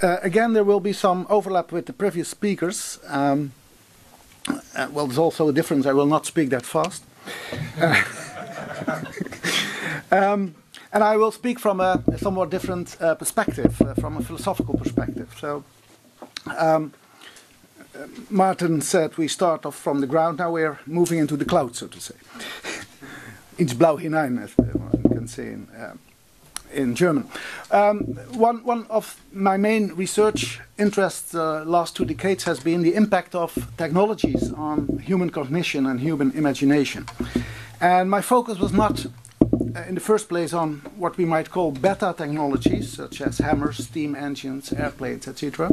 Again, there will be some overlap with the previous speakers. Well, there's also a difference. I will not speak that fast. And I will speak from a somewhat different perspective, from a philosophical perspective. So, Martin said we start off from the ground. Now we're moving into the cloud, so to say. Ins Blau hinein, as one can say in German. One of my main research interests the last 2 decades has been the impact of technologies on human cognition and human imagination. And my focus was not in the first place on what we might call beta technologies, such as hammers, steam engines, airplanes, etc.,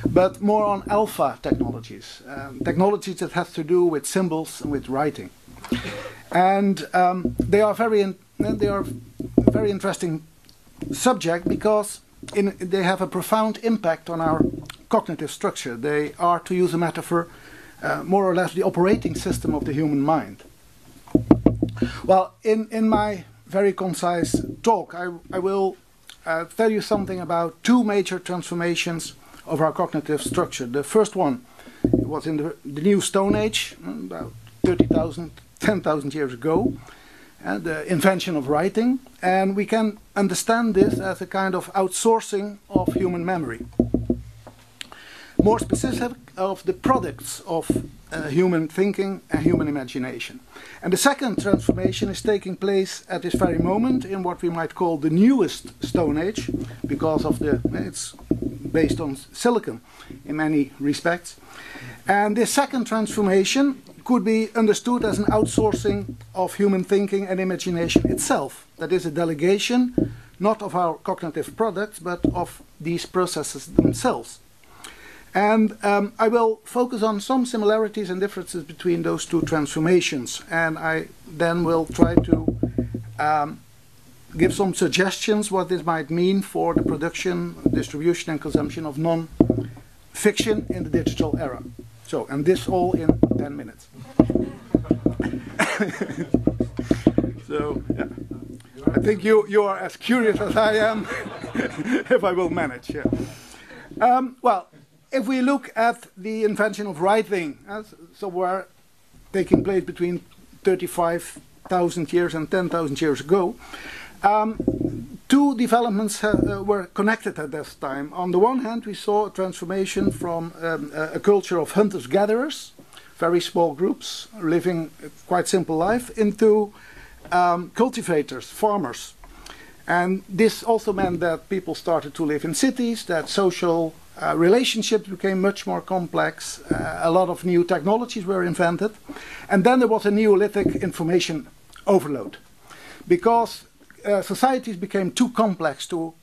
but more on alpha technologies, technologies that have to do with symbols and with writing. And they are very interesting subject because they have a profound impact on our cognitive structure. They are, to use a metaphor, more or less the operating system of the human mind. Well, in my very concise talk, I will tell you something about 2 major transformations of our cognitive structure. The first one was in the New Stone Age, about 10,000 years ago, the invention of writing, and we can understand this as a kind of outsourcing of human memory. More specific, of the products of human thinking and human imagination. And the second transformation is taking place at this very moment in what we might call the newest Stone Age, because of it's based on silicon in many respects. And this second transformation could be understood as an outsourcing of human thinking and imagination itself. That is a delegation, not of our cognitive products, but of these processes themselves. And I will focus on some similarities and differences between those 2 transformations. And I then will try to give some suggestions what this might mean for the production, distribution and consumption of non-fiction in the digital era. So, and this all in 10 minutes. So, yeah. I think you are as curious as I am, if I will manage. Yeah. Well, if we look at the invention of writing, somewhere taking place between 35,000 years and 10,000 years ago, 2 developments were connected at this time. On the one hand, we saw a transformation from a culture of hunters-gatherers, very small groups living a quite simple life, into cultivators, farmers. And this also meant that people started to live in cities, that social relationships became much more complex, a lot of new technologies were invented, and then there was a Neolithic information overload. Because societies became too complex to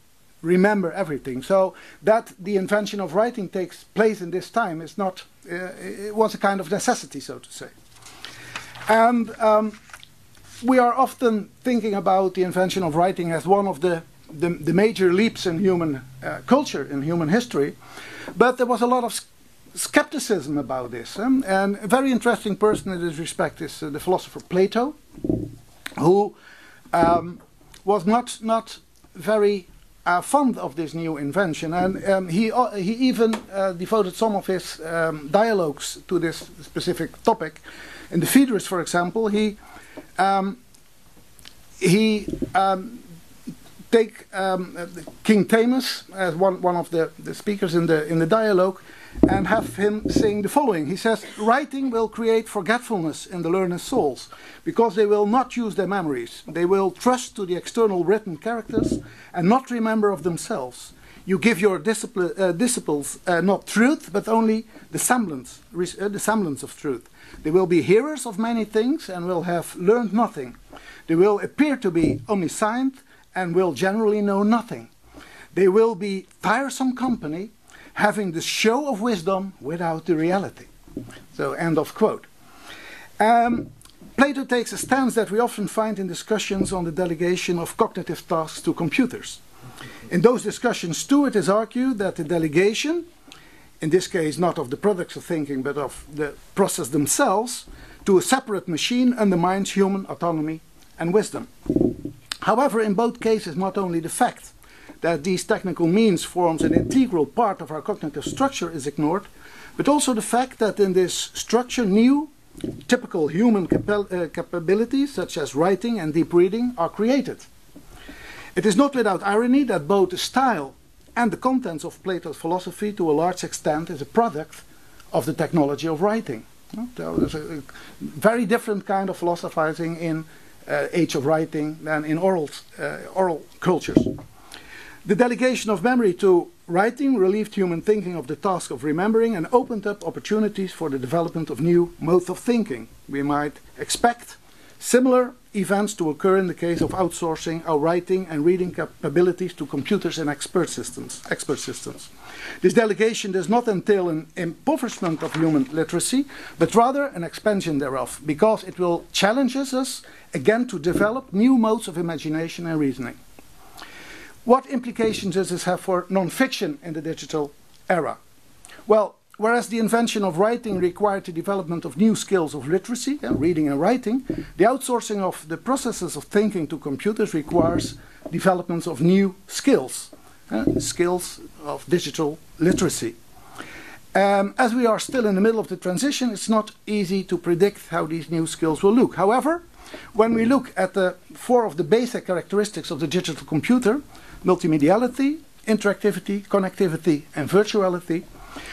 remember everything. So that the invention of writing takes place in this time is not, it was a kind of necessity, so to say. And we are often thinking about the invention of writing as one of the major leaps in human culture, in human history. But there was a lot of skepticism about this. And a very interesting person in this respect is the philosopher Plato, who was not very fond of this new invention. And he even devoted some of his dialogues to this specific topic. In the Phaedrus, for example, he take King Thamus as one of the speakers in the dialogue, and have him saying the following. He says, "Writing will create forgetfulness in the learned souls, because they will not use their memories. They will trust to the external written characters and not remember of themselves. You give your disciples not truth, but only the semblance of truth. They will be hearers of many things and will have learned nothing. They will appear to be omniscient and will generally know nothing. They will be tiresome company, having the show of wisdom without the reality." So, end of quote. Plato takes a stance that we often find in discussions on the delegation of cognitive tasks to computers. In those discussions too, it is argued that the delegation, in this case not of the products of thinking but of the process themselves, to a separate machine undermines human autonomy and wisdom. However, in both cases, not only the fact that these technical means forms an integral part of our cognitive structure is ignored, but also the fact that in this structure new, typical human capabilities such as writing and deep reading are created. It is not without irony that both the style and the contents of Plato's philosophy to a large extent is a product of the technology of writing. So there's a very different kind of philosophizing in age of writing than in oral cultures. The delegation of memory to writing relieved human thinking of the task of remembering and opened up opportunities for the development of new modes of thinking. We might expect similar events to occur in the case of outsourcing our writing and reading capabilities to computers and expert systems. This delegation does not entail an impoverishment of human literacy, but rather an expansion thereof, because it will challenge us again to develop new modes of imagination and reasoning. What implications does this have for non-fiction in the digital era? Well, whereas the invention of writing required the development of new skills of literacy, reading and writing, the outsourcing of the processes of thinking to computers requires developments of new skills, skills of digital literacy. As we are still in the middle of the transition, it's not easy to predict how these new skills will look. However, when we look at the four of the basic characteristics of the digital computer, multimediality, interactivity, connectivity, and virtuality,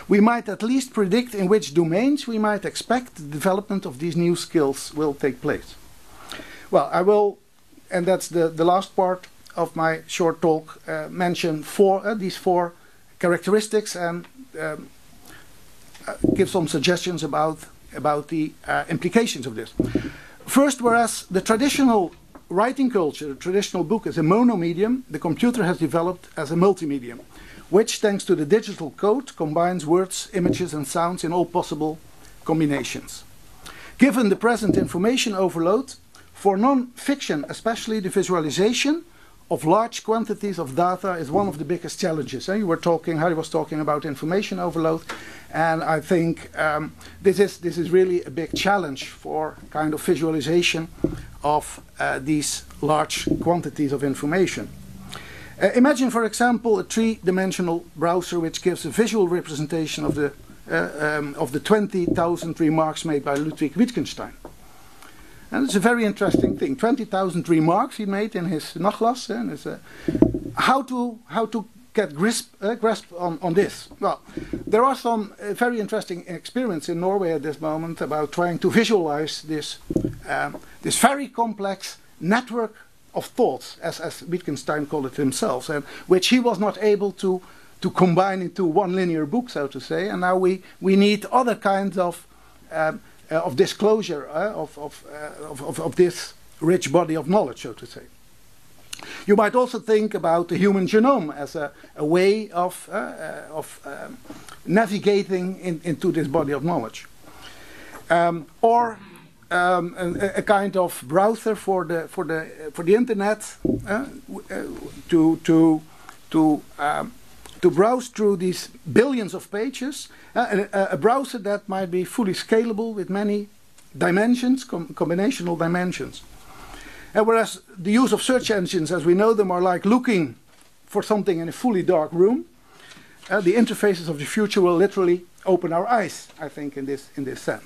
we might at least predict in which domains we might expect the development of these new skills will take place. Well, I will, and that's the last part of my short talk, mention these four characteristics and give some suggestions about the implications of this. First, whereas the traditional writing culture, the traditional book is a monomedium, the computer has developed as a multimedium, which, thanks to the digital code, combines words, images and sounds in all possible combinations. Given the present information overload, for non-fiction especially, the visualization of large quantities of data is one of the biggest challenges. Harry was talking about information overload, and I think this is really a big challenge for kind of visualization of these large quantities of information. Imagine, for example, a three-dimensional browser which gives a visual representation of the 20,000 remarks made by Ludwig Wittgenstein. And it's a very interesting thing. 20,000 remarks he made in his Nachlass. And it's how to get grasp on this. Well, there are some very interesting experiments in Norway at this moment about trying to visualize this very complex network of thoughts, as Wittgenstein called it himself, and which he was not able to combine into one linear book, so to say. And now we need other kinds of disclosure of this rich body of knowledge, so to say. You might also think about the human genome as a way of navigating into this body of knowledge, or a kind of browser for the internet to browse through these billions of pages, a browser that might be fully scalable with many dimensions, combinational dimensions. Whereas the use of search engines, as we know them, are like looking for something in a fully dark room, the interfaces of the future will literally open our eyes, I think, in this sense.